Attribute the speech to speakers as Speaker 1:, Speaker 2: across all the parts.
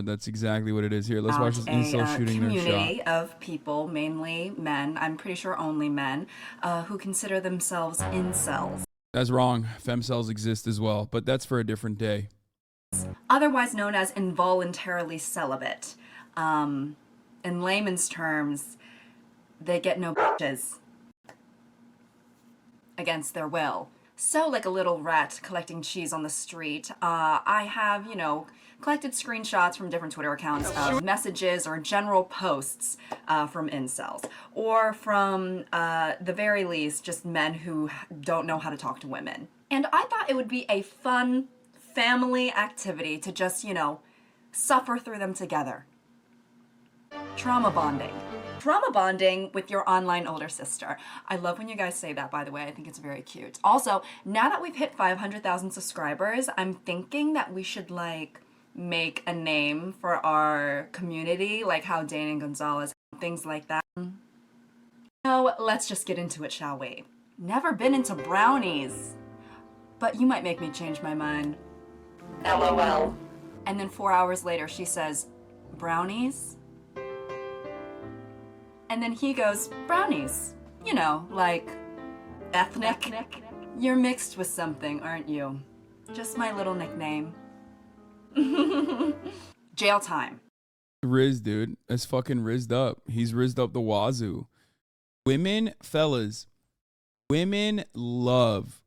Speaker 1: That's exactly what it is. Here, let's
Speaker 2: About
Speaker 1: watch this
Speaker 2: a
Speaker 1: incel shooting their shot.
Speaker 2: community of people, mainly men, I'm pretty sure only men, who consider themselves incels,
Speaker 1: That's wrong. Femcells exist as well, but that's for a different day.
Speaker 2: otherwise known as involuntarily celibate. In layman's terms, they get no bitches against their will. So, like a little rat collecting cheese on the street, I have, collected screenshots from different Twitter accounts of messages or general posts from incels, or from the very least, just men who don't know how to talk to women. And I thought it would be a fun family activity to just, suffer through them together. Trauma bonding. Trauma bonding with your online older sister. I love when you guys say that, by the way. I think it's very cute. Also, now that we've hit 500,000 subscribers, I'm thinking that we should, make a name for our community, like how Dane and Gonzalez, things like that. So, let's just get into it, shall we? Never been into brownies, but you might make me change my mind. LOL. And then 4 hours later, she says, brownies? And then he goes, brownies. Like ethnic. You're mixed with something, aren't you? Just my little nickname. Jail time.
Speaker 1: Riz, dude. That's fucking rizzed up. He's rizzed up the wazoo. Fellas, women love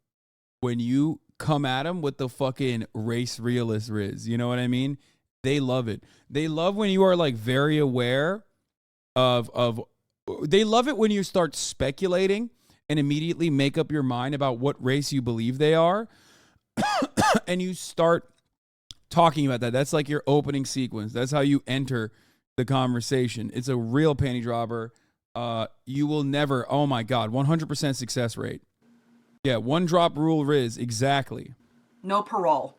Speaker 1: when you come at them with the fucking race realist Riz. You know what I mean? They love it. They love when you are very aware they love it when you start speculating and immediately make up your mind about what race you believe they are. And you start talking about that. That's like your opening sequence. That's how you enter the conversation. It's a real panty dropper. You will never, oh my God, 100% success rate. Yeah, one drop rule Riz, exactly.
Speaker 2: No parole.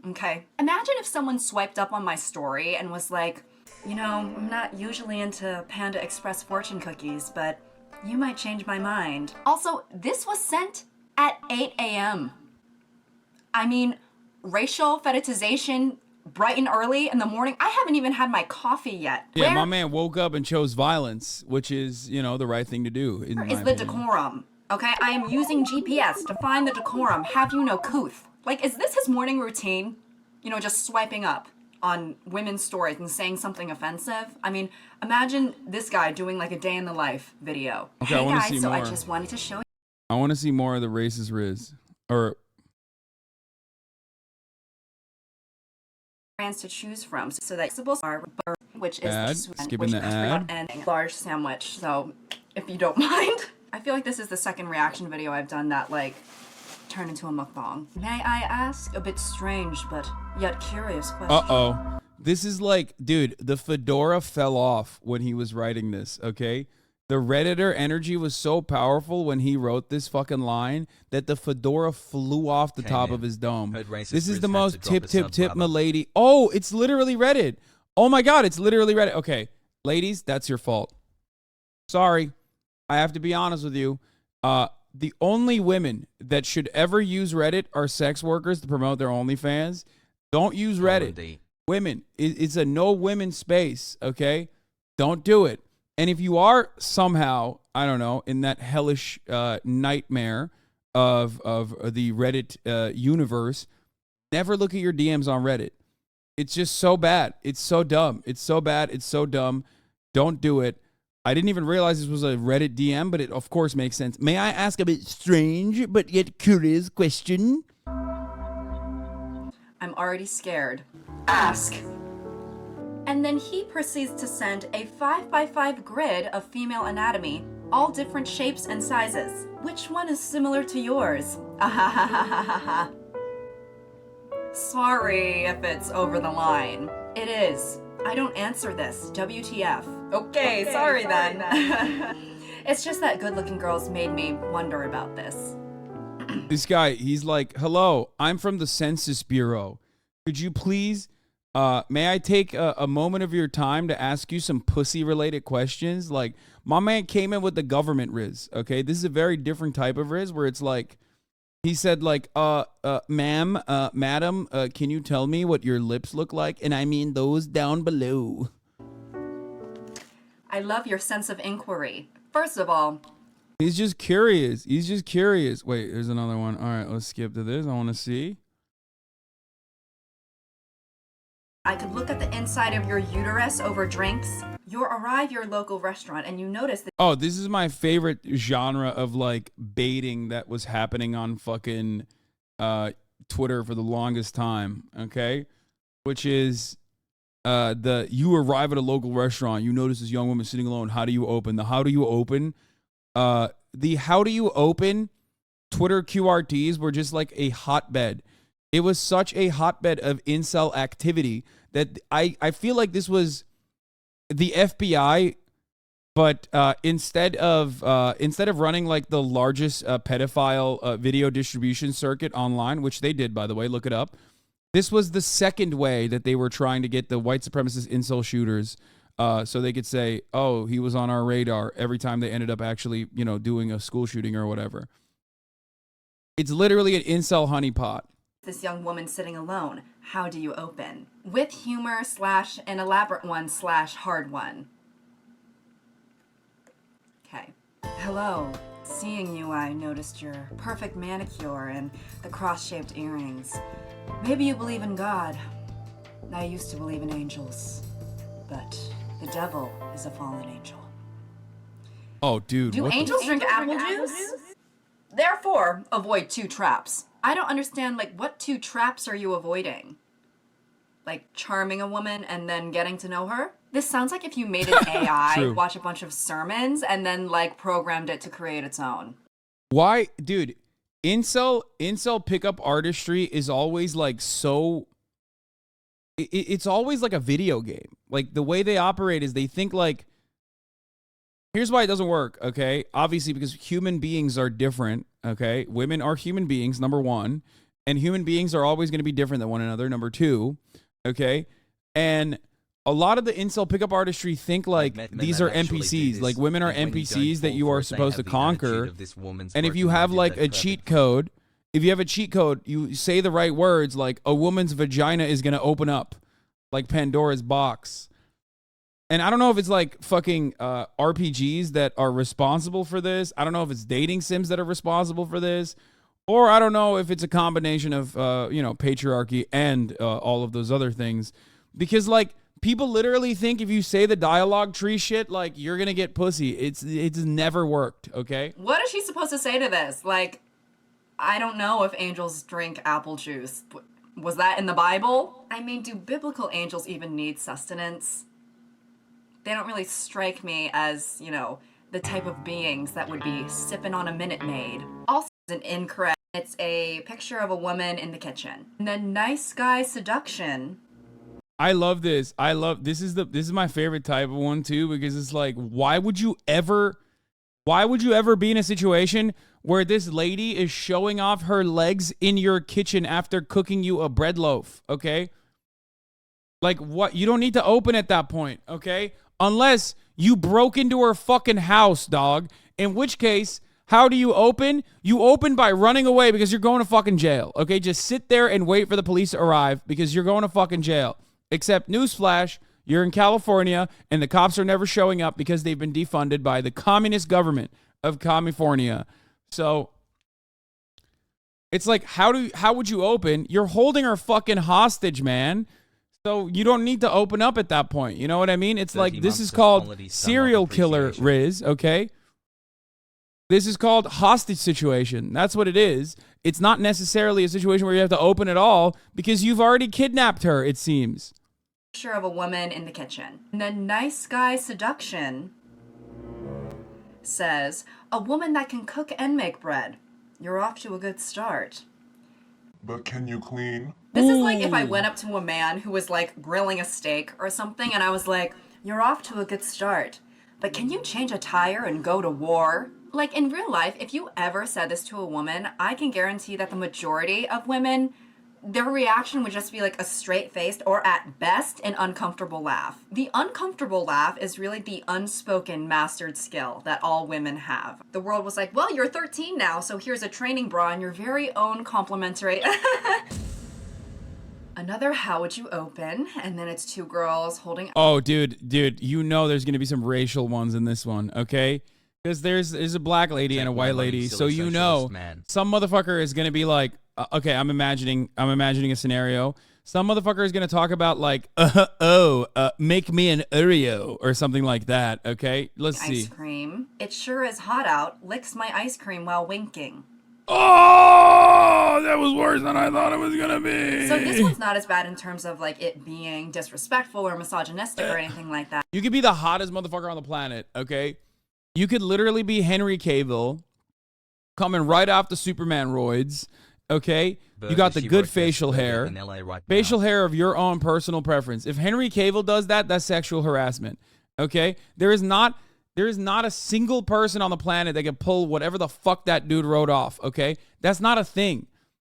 Speaker 2: Okay. Imagine if someone swiped up on my story and was like, I'm not usually into Panda Express fortune cookies, but you might change my mind. Also, this was sent at 8 a.m. I mean, racial fetishization bright and early in the morning. I haven't even had my coffee yet.
Speaker 1: Yeah, my man woke up and chose violence, which is, the right thing to do.
Speaker 2: Where is the decorum? Okay, I am using GPS to find the decorum. Have you no couth? Is this his morning routine? Just swiping up on women's stories and saying something offensive. I mean, imagine this guy doing a day in the life video.
Speaker 1: Okay,
Speaker 2: hey guys,
Speaker 1: see
Speaker 2: so
Speaker 1: more.
Speaker 2: I just wanted to show you.
Speaker 1: I want to see more of the racist Riz. Or
Speaker 2: brands to choose from, so that are, which is
Speaker 1: ad, skipping the ad,
Speaker 2: and a large sandwich. So, if you don't mind, I feel like this is the second reaction video I've done that turn into a mukbang. May I ask a bit strange but yet curious question?
Speaker 1: Uh-oh. This is dude, the fedora fell off when he was writing this, okay? The Redditor energy was so powerful when he wrote this fucking line that the fedora flew off the top of his dome. This is the most tip, milady. Oh, it's literally Reddit. Oh my God, it's literally Reddit. Okay, ladies, that's your fault. Sorry. I have to be honest with you. The only women that should ever use Reddit are sex workers to promote their OnlyFans. Don't use Reddit. Women, it's a no women space, okay? Don't do it. And if you are somehow, I don't know, in that hellish nightmare of the Reddit universe, never look at your DMs on Reddit. It's just so bad. It's so dumb. It's so bad. It's so dumb. Don't do it. I didn't even realize this was a Reddit DM, but it of course makes sense. May I ask a bit strange but yet curious question?
Speaker 2: I'm already scared. Ask. And then he proceeds to send a 5x5 grid of female anatomy, all different shapes and sizes. Which one is similar to yours? Ahahahaha. Sorry if it's over the line. It is. I don't answer this. WTF. Okay, sorry then. It's just that good-looking girls made me wonder about this.
Speaker 1: This guy, he's like, hello, I'm from the Census Bureau. Could you please, may I take a moment of your time to ask you some pussy-related questions? My man came in with the government Riz, okay? This is a very different type of Riz where it's He said like, ma'am, madam, can you tell me what your lips look like? And I mean those down below.
Speaker 2: I love your sense of inquiry. First of all,
Speaker 1: he's just curious. He's just curious. Wait, there's another one. All right, let's skip to this. I want to see.
Speaker 2: I could look at the inside of your uterus over drinks. You arrive your local restaurant and you notice that.
Speaker 1: Oh, this is my favorite genre of like baiting that was happening on fucking Twitter for the longest time. Okay, which is you arrive at a local restaurant. You notice this young woman sitting alone. How do you open? The how do you open? The how do you open Twitter QRTs were just like a hotbed. It was such a hotbed of incel activity that I feel like this was the FBI, but instead of running like the largest pedophile video distribution circuit online, which they did, by the way, look it up. This was the second way that they were trying to get the white supremacist incel shooters so they could say, oh, he was on our radar every time they ended up actually, doing a school shooting or whatever. It's literally an incel honeypot.
Speaker 2: This young woman sitting alone. How do you open? With humor / an elaborate one / hard one. Okay. Hello. Seeing you, I noticed your perfect manicure and the cross-shaped earrings. Maybe you believe in God. I used to believe in angels. But the devil is a fallen angel.
Speaker 1: Oh, dude.
Speaker 2: Do angels drink apple juice? Therefore, avoid 2 traps. I don't understand, like, what 2 traps are you avoiding? Like, charming a woman and then getting to know her? This sounds like if you made an AI watch a bunch of sermons and then, like, programmed it to create its own.
Speaker 1: Why? Dude, incel pickup artistry is always, like, so... It's always like a video game. Like, the way they operate is they think, like... Here's why it doesn't work, okay? Obviously, because human beings are different, okay? Women are human beings, number 1. And human beings are always going to be different than one another, number 2, okay? And a lot of the incel pickup artistry think like these are NPCs. Like, women are NPCs that you are supposed to conquer. And if you have, like, a cheat code, you say the right words, like, a woman's vagina is going to open up, like Pandora's box. And I don't know if it's like fucking RPGs that are responsible for this. I don't know if it's dating sims that are responsible for this. Or I don't know if it's a combination of, patriarchy and all of those other things. Because, like, people literally think if you say the dialogue tree shit, like, you're going to get pussy. It's never worked, okay?
Speaker 2: What is she supposed to say to this? Like, I don't know if angels drink apple juice. Was that in the Bible? I mean, do biblical angels even need sustenance? They don't really strike me as, the type of beings that would be sipping on a Minute Maid. Also, it's an incorrect. It's a picture of a woman in the kitchen. And then nice guy seduction.
Speaker 1: I love this. This is my favorite type of one too, because it's like, why would you ever be in a situation where this lady is showing off her legs in your kitchen after cooking you a bread loaf, okay? Like, what? You don't need to open at that point, okay? Unless you broke into her fucking house, dog. In which case, how do you open? You open by running away because you're going to fucking jail, okay? Just sit there and wait for the police to arrive because you're going to fucking jail. Except, newsflash, you're in California and the cops are never showing up because they've been defunded by the communist government of California. So, it's like, how would you open? You're holding her fucking hostage, man. So you don't need to open up at that point. You know what I mean? It's like, this is called serial killer, Riz, okay? This is called hostage situation. That's what it is. It's not necessarily a situation where you have to open at all because you've already kidnapped her, it seems.
Speaker 2: Picture of a woman in the kitchen. And then nice guy seduction says, a woman that can cook and make bread. You're off to a good start.
Speaker 3: But can you clean?
Speaker 2: This is like if I went up to a man who was like grilling a steak or something and I was like, you're off to a good start, but can you change a tire and go to war? Like, in real life, if you ever said this to a woman, I can guarantee that the majority of women their reaction would just be like a straight-faced or at best an uncomfortable laugh. The uncomfortable laugh is really the unspoken mastered skill that all women have. The world was like, well, you're 13 now, so here's a training bra and your very own complimentary. Another how would you open, and then it's two girls holding.
Speaker 1: Oh, dude, you know there's gonna be some racial ones in this one, okay? Because there's a black lady and a white lady, so you know some motherfucker is gonna be like, okay, I'm imagining a scenario. Some motherfucker is gonna talk about like, make me an Oreo or something like that. Okay, let's see.
Speaker 2: Ice cream. It sure is hot out. Licks my ice cream while winking.
Speaker 1: Oh, that was worse than I thought it was gonna be.
Speaker 2: So this one's not as bad in terms of like it being disrespectful or misogynistic or anything like that.
Speaker 1: You could be the hottest motherfucker on the planet, okay? You could literally be Henry Cavill, coming right off the Superman roids, okay? You got the good facial hair, facial hair of your own personal preference. If Henry Cavill does that, that's sexual harassment, okay? There is not a single person on the planet that can pull whatever the fuck that dude wrote off, okay? That's not a thing.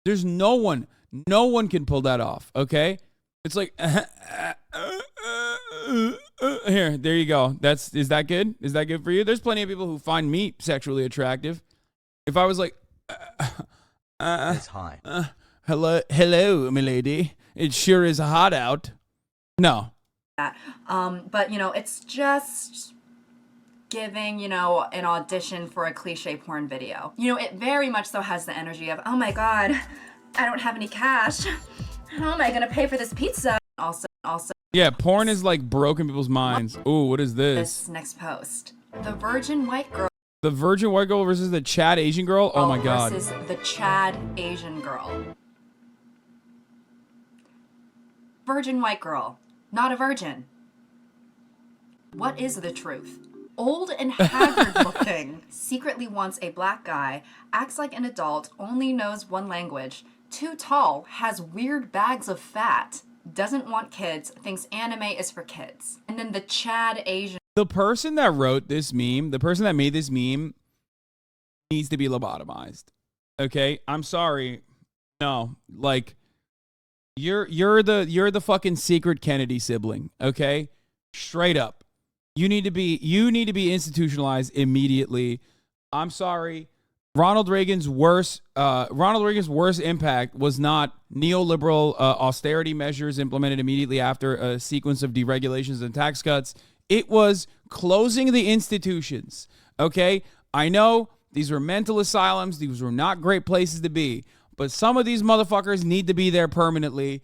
Speaker 1: There's no one can pull that off, okay? It's like, here, there you go. Is that good? Is that good for you? There's plenty of people who find me sexually attractive. If I was like,
Speaker 4: it's high.
Speaker 1: Hello, milady. It sure is hot out. No.
Speaker 2: But, you know, it's just giving, you know, an audition for a cliche porn video. You know, it very much so has the energy of, oh my God, I don't have any cash. How am I gonna pay for this pizza? Also.
Speaker 1: Yeah, porn is like broken people's minds. Ooh, what is this?
Speaker 2: This next post. The virgin white girl.
Speaker 1: The virgin white girl versus the Chad Asian girl? Oh my God.
Speaker 2: Versus the Chad Asian girl. Virgin white girl. Not a virgin. What is the truth? Old and haggard looking. Secretly wants a black guy. Acts like an adult. Only knows one language. Too tall. Has weird bags of fat. Doesn't want kids. Thinks anime is for kids. And then the Chad Asian.
Speaker 1: The person that wrote this meme, the person that made this meme needs to be lobotomized. Okay? I'm sorry. No. Like, you're the fucking secret Kennedy sibling, okay? Straight up. You need to be institutionalized immediately. I'm sorry. Ronald Reagan's worst impact was not neoliberal austerity measures implemented immediately after a sequence of deregulations and tax cuts. It was closing the institutions. Okay? I know these were mental asylums. These were not great places to be. But some of these motherfuckers need to be there permanently.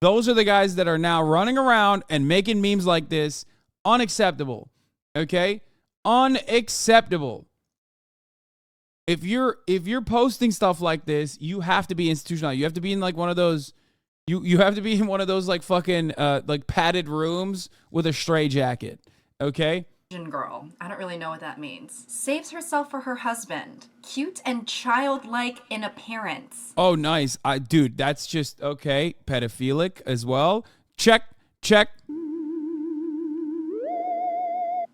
Speaker 1: Those are the guys that are now running around and making memes like this. Unacceptable. Okay? Unacceptable. If you're posting stuff like this, you have to be institutionalized. You have to be in like one of those you have to be in one of those like fucking like padded rooms with a stray jacket. Okay?
Speaker 2: Girl. I don't really know what that means. Saves herself for her husband. Cute and childlike in appearance.
Speaker 1: Oh, nice. Dude, that's just okay. Pedophilic as well. Check.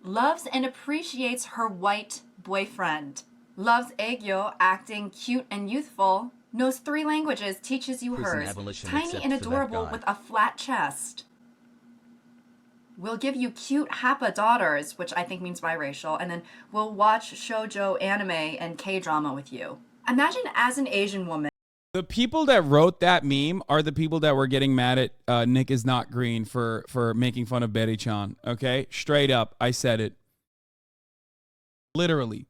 Speaker 2: Loves and appreciates her white boyfriend. Loves Aegyo, acting cute and youthful. Knows 3 languages, teaches you hers. Tiny and adorable with a flat chest. We'll give you cute Happa daughters, which I think means biracial, and then we'll watch shoujo anime and K-drama with you. Imagine as an Asian woman.
Speaker 1: The people that wrote that meme are the people that were getting mad at Nick is not green for making fun of Betty-chan. Okay? Straight up. I said it. Literally.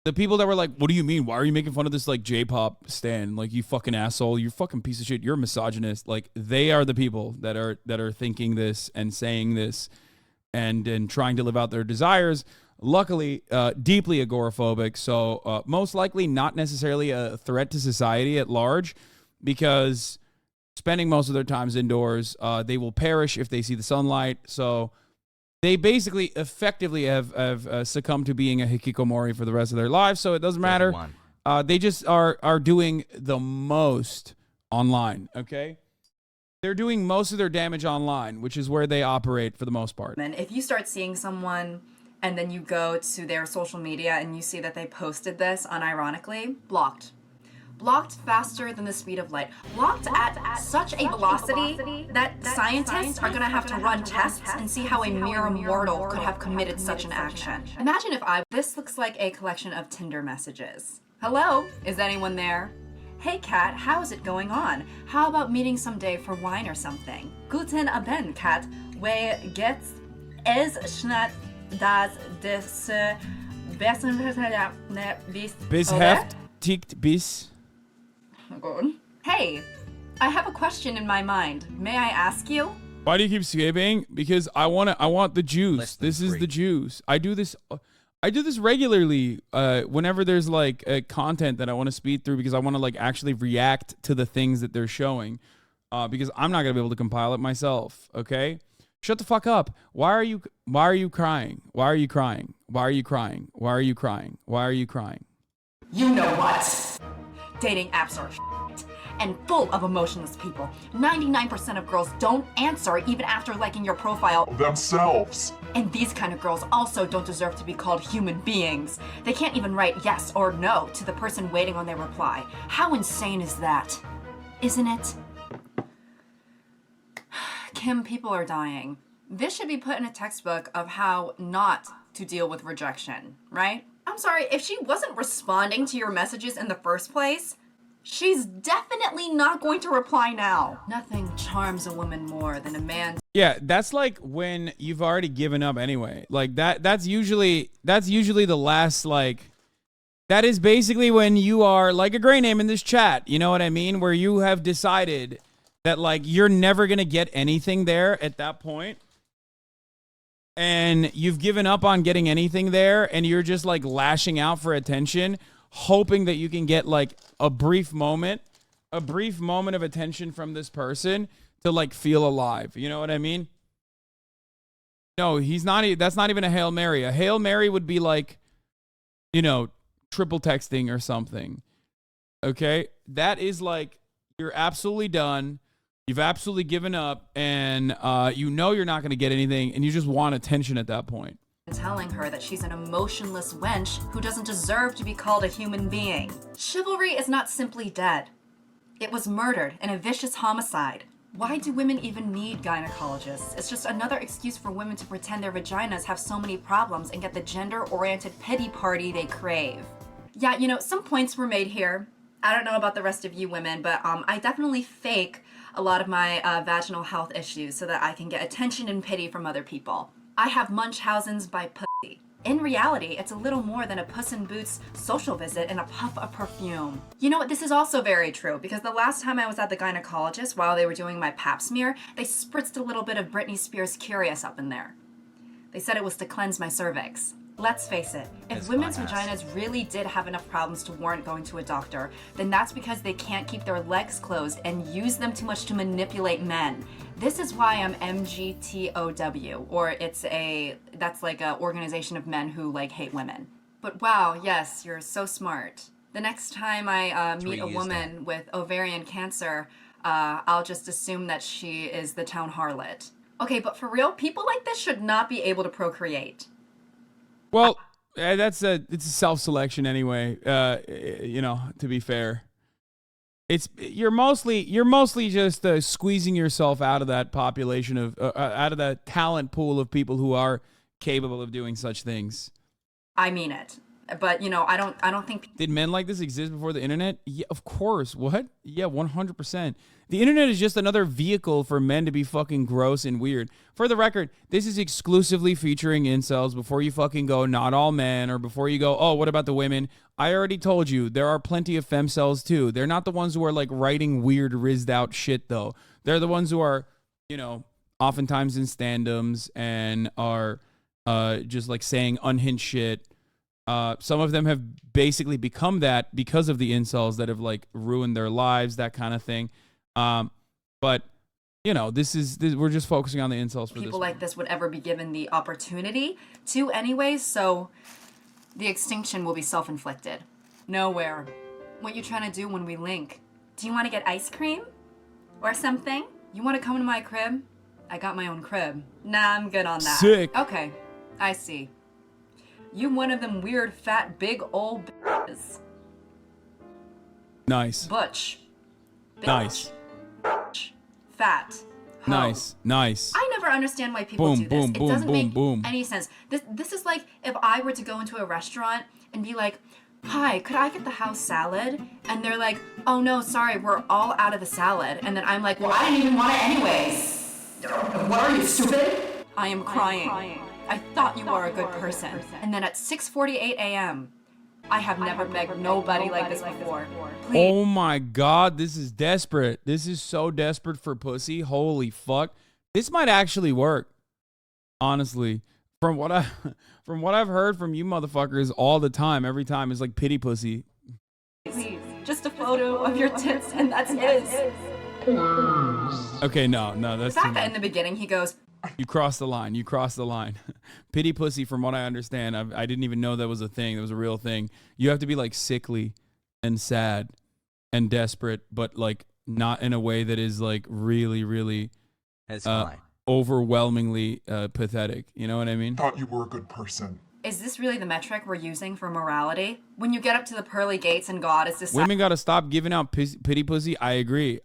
Speaker 1: The people that were like, what do you mean? Why are you making fun of this like J-pop stan? Like, you fucking asshole. You fucking piece of shit. You're a misogynist. Like, they are the people that are thinking this and saying this and trying to live out their desires. Luckily, deeply agoraphobic. So most likely not necessarily a threat to society at large, because spending most of their times indoors, they will perish if they see the sunlight. So they basically effectively have succumbed to being a hikikomori for the rest of their lives, so it doesn't matter. They just are doing the most online, okay? They're doing most of their damage online, which is where they operate for the most part.
Speaker 2: And if you start seeing someone and then you go to their social media and you see that they posted this unironically, blocked. Blocked faster than the speed of light. Blocked at such a velocity that scientists are gonna have to run tests and see how a mere mortal could have committed such an action. Imagine if this looks like a collection of Tinder messages. Hello, is anyone there? Hey Kat, how's it going on? How about meeting someday for wine or something? Guten Abend, Kat. Wie geht's? Es schneit das des besten
Speaker 1: Beschäftigt bis.
Speaker 2: Hey, I have a question in my mind. May I ask you?
Speaker 1: Why do you keep skipping? Because I want the juice.
Speaker 4: Less than
Speaker 1: This is
Speaker 4: three.
Speaker 1: the juice. I do this regularly whenever there's like content that I want to speed through because I want to like actually react to the things that they're showing because I'm not going to be able to compile it myself, okay? Shut the fuck up. Why are you crying? Why are you crying? Why are you crying? Why are you crying? Why are you crying?
Speaker 2: You know what? Dating apps are shit and full of emotionless people. 99% of girls don't answer even after liking your profile.
Speaker 3: Themselves.
Speaker 2: And these kind of girls also don't deserve to be called human beings. They can't even write yes or no to the person waiting on their reply. How insane is that? Isn't it? Kim, people are dying. This should be put in a textbook of how not to deal with rejection, right? I'm sorry, if she wasn't responding to your messages in the first place, she's definitely not going to reply now. Nothing charms a woman more than a man.
Speaker 1: Yeah, that's like when you've already given up anyway. Like that's usually the last like that is basically when you are like a gray name in this chat, you know what I mean? Where you have decided that like you're never going to get anything there at that point. And you've given up on getting anything there and you're just like lashing out for attention, hoping that you can get like a brief moment of attention from this person to like feel alive. You know what I mean? No, that's not even a Hail Mary. A Hail Mary would be like, you know, triple texting or something. Okay? That is like, you're absolutely done. You've absolutely given up and you know you're not going to get anything and you just want attention at that point.
Speaker 2: Telling her that she's an emotionless wench who doesn't deserve to be called a human being. Chivalry is not simply dead. It was murdered in a vicious homicide. Why do women even need gynecologists? It's just another excuse for women to pretend their vaginas have so many problems and get the gender-oriented pity party they crave. Yeah, you know, some points were made here. I don't know about the rest of you women, but I definitely fake a lot of my vaginal health issues so that I can get attention and pity from other people. I have Munchausen's by pussy. In reality, it's a little more than a Puss in Boots social visit and a puff of perfume. You know what, this is also very true because the last time I was at the gynecologist while they were doing my pap smear, they spritzed a little bit of Britney Spears Curious up in there. They said it was to cleanse my cervix. Let's face it, if
Speaker 4: It's
Speaker 2: women's
Speaker 4: my ass.
Speaker 2: vaginas really did have enough problems to warrant going to a doctor, then that's because they can't keep their legs closed and use them too much to manipulate men. This is why I'm MGTOW, or that's like a organization of men who like hate women. But wow, yes, you're so smart. The next time I meet
Speaker 4: 3
Speaker 2: a
Speaker 4: years
Speaker 2: woman with ovarian cancer, I'll just assume that she is the town harlot. Okay, but for real, people like this should not be able to procreate.
Speaker 1: Well, it's a self-selection anyway. You know, to be fair, you're mostly just squeezing yourself out of that population of out of that talent pool of people who are capable of doing such things.
Speaker 2: I mean it. But, you know, I don't think...
Speaker 1: Did men like this exist before the internet? Yeah, of course. What? Yeah, 100%. The internet is just another vehicle for men to be fucking gross and weird. For the record, this is exclusively featuring incels before you fucking go, not all men, or before you go, oh, what about the women? I already told you, there are plenty of femcels too. They're not the ones who are like writing weird, rizzed out shit though. They're the ones who are, you know, oftentimes in standums and are just like saying unhinged shit. Some of them have basically become that because of the incels that have like ruined their lives, that kind of thing. But you know, we're just focusing on the incels for
Speaker 2: people
Speaker 1: this
Speaker 2: like this would ever be given the opportunity to anyway, so the extinction will be self-inflicted. Nowhere. What you trying to do when we link? Do you want to get ice cream? Or something? You want to come to my crib? I got my own crib. Nah, I'm good on that.
Speaker 1: Sick.
Speaker 2: Okay, I see. You one of them weird, fat, big, old bitches.
Speaker 1: Nice.
Speaker 2: Butch. Bitch.
Speaker 1: Nice.
Speaker 2: Fat. Ho.
Speaker 1: Nice. Nice.
Speaker 2: I never understand why people
Speaker 1: Boom,
Speaker 2: do this.
Speaker 1: boom,
Speaker 2: It
Speaker 1: boom,
Speaker 2: doesn't
Speaker 1: boom,
Speaker 2: make
Speaker 1: boom.
Speaker 2: any sense. This is like if I were to go into a restaurant and be like, "Hi, could I get the house salad?" And they're like, "Oh no, sorry, we're all out of the salad." And then I'm like, "Well, I didn't even want it anyways." What are you, stupid? I am crying. I thought you were a good person. And then at 6:48 a.m., I have never begged nobody like this before. Please.
Speaker 1: Oh my God, this is desperate. This is so desperate for pussy. Holy fuck. This might actually work. Honestly, from what I've heard from you motherfuckers all the time, every time is like pity pussy.
Speaker 2: Please. Just a photo of your tits and that's it.
Speaker 1: Okay, no, that's
Speaker 2: The
Speaker 1: too
Speaker 2: fact that
Speaker 1: much.
Speaker 2: in the beginning he goes,
Speaker 1: You crossed the line. You crossed the line. Pity pussy, from what I understand, I didn't even know that was a thing. That was a real thing. You have to be like sickly and sad and desperate, but like not in a way that is like really, really
Speaker 4: As high.
Speaker 1: overwhelmingly pathetic. You know what I mean?
Speaker 3: Thought you were a good person.
Speaker 2: is this really the metric we're using for morality? When you get up to the pearly gates and God is
Speaker 1: Women got to stop giving out pity pussy. I agree.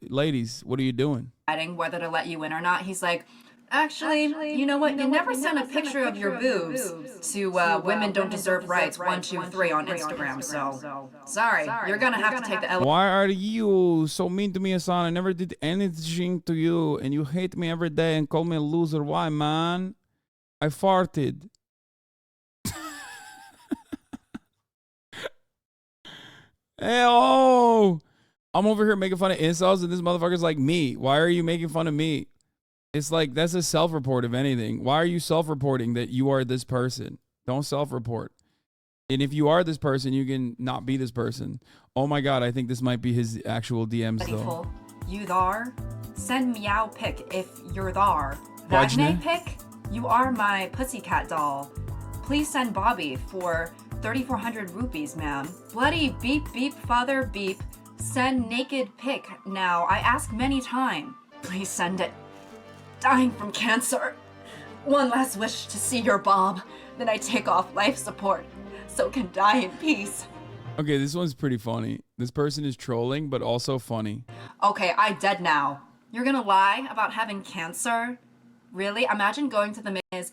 Speaker 1: Ladies, what are you doing?
Speaker 2: deciding whether to let you in or not, he's like, actually, you know what? You never send a picture of your boobs to Women Don't Deserve Rights 123 on Instagram, so sorry, you're gonna have to take the L.
Speaker 1: Why are you so mean to me, Hasan? I never did anything to you, and you hate me every day and call me a loser. Why, man? I farted. Hey, oh, I'm over here making fun of incels, and this motherfucker's like, me. Why are you making fun of me? It's like, that's a self-report of anything. Why are you self-reporting that you are this person? Don't self-report. And if you are this person, you can not be this person. Oh my God, I think this might be his actual DMs though.
Speaker 2: You thar? Send meow pic if you're thar.
Speaker 1: Vagina?
Speaker 2: Vaginate pic? You are my pussycat doll. Please send Bobby for 3,400 rupees, ma'am. Bloody beep beep father beep. Send naked pic now. I ask many time. Please send it. Dying from cancer. One last wish to see your Bob. Then I take off life support so can die in peace.
Speaker 1: Okay, this one's pretty funny. This person is trolling, but also funny.
Speaker 2: Okay, I dead now. You're gonna lie about having cancer? Really? Imagine going to the maze.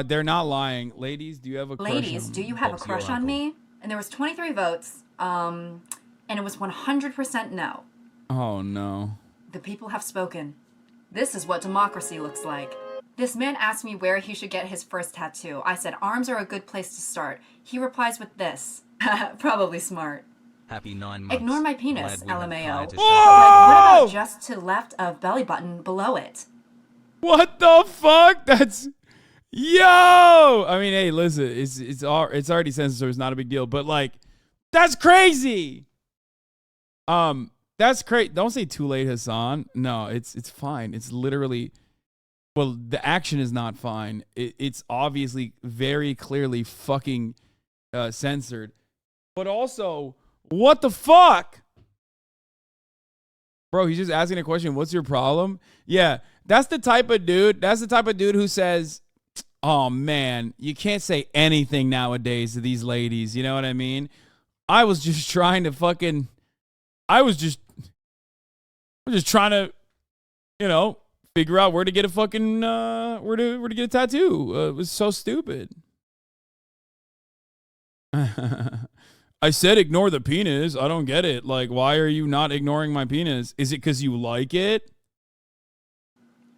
Speaker 1: They're not lying. Ladies, do you have a crush
Speaker 2: Ladies,
Speaker 1: on
Speaker 2: do
Speaker 1: me?
Speaker 2: you have a
Speaker 4: Bob's your
Speaker 2: crush on
Speaker 4: uncle.
Speaker 2: me? And there was 23 votes, and it was 100% no.
Speaker 1: Oh no.
Speaker 2: The people have spoken. This is what democracy looks like. This man asked me where he should get his first tattoo. I said arms are a good place to start. He replies with this. Probably smart.
Speaker 4: Happy 9 months.
Speaker 2: Ignore my penis,
Speaker 4: Glad we
Speaker 2: LMAO.
Speaker 4: replied to
Speaker 2: Like,
Speaker 4: show-
Speaker 2: what about just to the left of belly button below it?
Speaker 1: What the fuck? That's yo. I mean, hey, listen, it's already censored, so it's not a big deal. But like, that's crazy. That's great. Don't say too late, Hasan. No, it's fine. It's literally, well, the action is not fine. It's obviously very clearly fucking censored. But also, what the fuck? Bro, he's just asking a question. What's your problem? Yeah, that's the type of dude. That's the type of dude who says, oh man, you can't say anything nowadays to these ladies. You know what I mean? I was just trying to fucking, I was just trying to, you know, figure out where to get a fucking, where to get a tattoo. It was so stupid. I said ignore the penis. I don't get it. Like, why are you not ignoring my penis? Is it because you like it?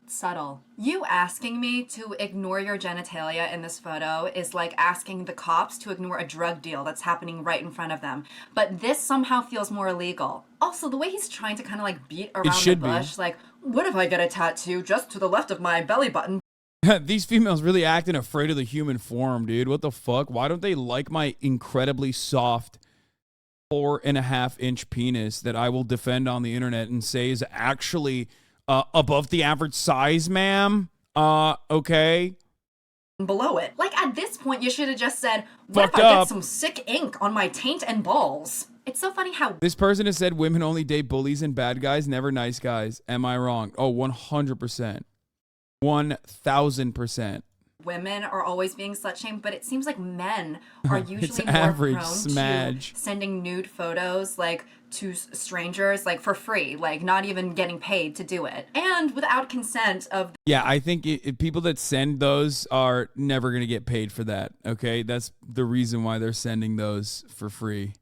Speaker 2: Subtle. You asking me to ignore your genitalia in this photo is like asking the cops to ignore a drug deal that's happening right in front of them. But this somehow feels more illegal. Also, the way he's trying to kind of like beat around the
Speaker 1: should be.
Speaker 2: bush, like, what if I get a tattoo just to the left of my belly button?
Speaker 1: These females really acting afraid of the human form, dude. What the fuck? Why don't they like my incredibly soft 4.5-inch penis that I will defend on the internet and say is actually above the average size, ma'am? Okay.
Speaker 2: Below it. Like, at this point, you should have just said, what
Speaker 1: Fucked
Speaker 2: if I
Speaker 1: up.
Speaker 2: get some sick ink on my taint and balls? It's so funny how
Speaker 1: This person has said women only date bullies and bad guys, never nice guys. Am I wrong? Oh, 100%. 1,000%.
Speaker 2: women are always being slut shamed, but it seems like men are usually more
Speaker 1: average
Speaker 2: prone
Speaker 1: smudge.
Speaker 2: to sending nude photos like to strangers, like for free, like not even getting paid to do it, and without consent of.
Speaker 1: Yeah, I think people that send those are never going to get paid for that. Okay, that's the reason why they're sending those for free.